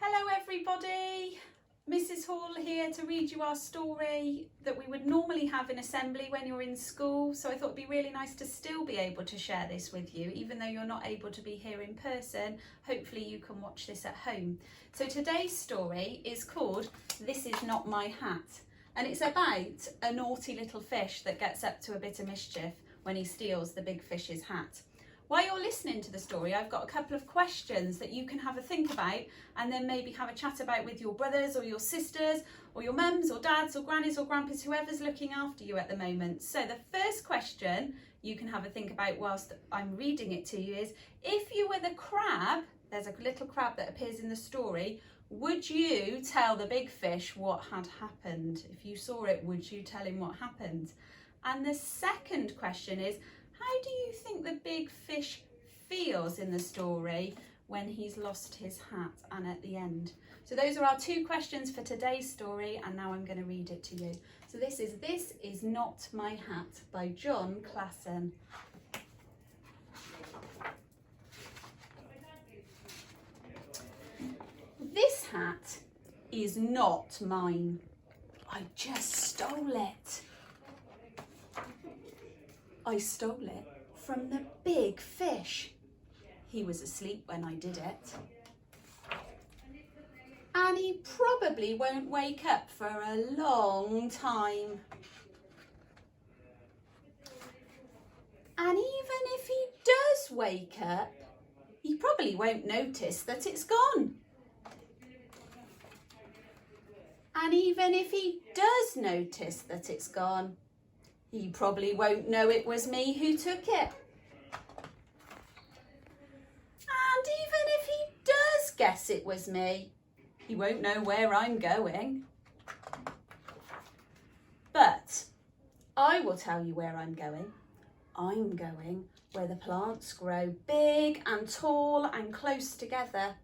Hello everybody, Mrs Hall here to read you our story that we would normally have in assembly when you're in school, so I thought it'd be really nice to still be able to share this with you even though you're not able to be here in person. Hopefully you can watch this at home. So today's story is called This Is Not My Hat, and it's about a naughty little fish that gets up to a bit of mischief when he steals the big fish's hat. While you're listening to the story, I've got a couple of questions that you can have a think about and then maybe have a chat about with your brothers or your sisters or your mums or dads or grannies or grandpas, whoever's looking after you at the moment. So the first question you can have a think about whilst I'm reading it to you is, if you were the crab, there's a little crab that appears in the story, would you tell the big fish what had happened? If you saw it, would you tell him what happened? And the second question is, how do you think the big fish feels in the story when he's lost his hat and at the end? So those are our two questions for today's story, and now I'm going to read it to you. So This Is Not My Hat by John Klassen. This hat is not mine. I just stole it. I stole it from the big fish. He was asleep when I did it. And he probably won't wake up for a long time. And even if he does wake up, he probably won't notice that it's gone. And even if he does notice that it's gone, he probably won't know it was me who took it. And even if he does guess it was me, he won't know where I'm going. But I will tell you where I'm going. I'm going where the plants grow big and tall and close together.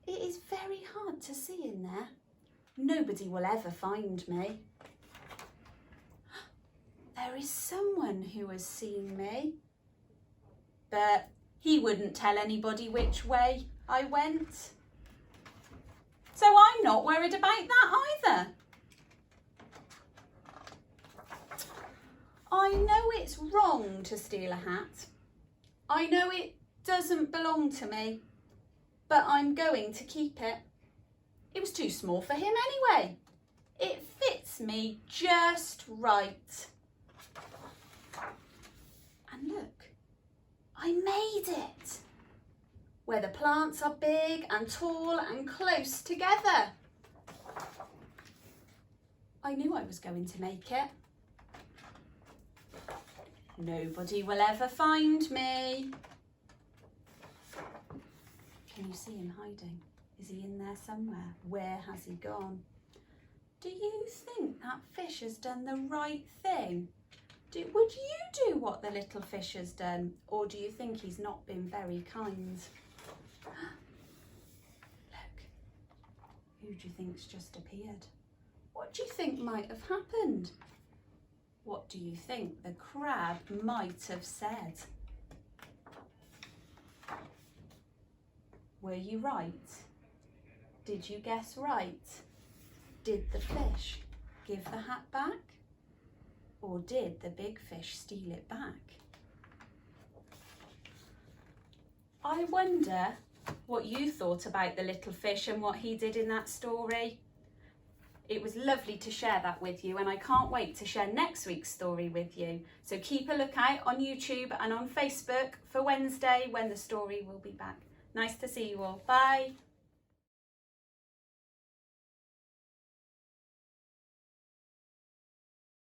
It is very hard to see in there. Nobody will ever find me. There is someone who has seen me, but he wouldn't tell anybody which way I went. So I'm not worried about that either. I know it's wrong to steal a hat. I know it doesn't belong to me, but I'm going to keep it. It was too small for him anyway. It fits me just right. And look, I made it, where the plants are big and tall and close together. I knew I was going to make it. Nobody will ever find me. Can you see him hiding? Is he in there somewhere? Where has he gone? Do you think that fish has done the right thing? Would you do what the little fish has done, or do you think he's not been very kind? Look, who do you think's just appeared? What do you think might have happened? What do you think the crab might have said? Were you right? Did you guess right? Did the fish give the hat back? Or did the big fish steal it back? I wonder what you thought about the little fish and what he did in that story. It was lovely to share that with you, and I can't wait to share next week's story with you. So keep a lookout on YouTube and on Facebook for Wednesday when the story will be back. Nice to see you all. Bye.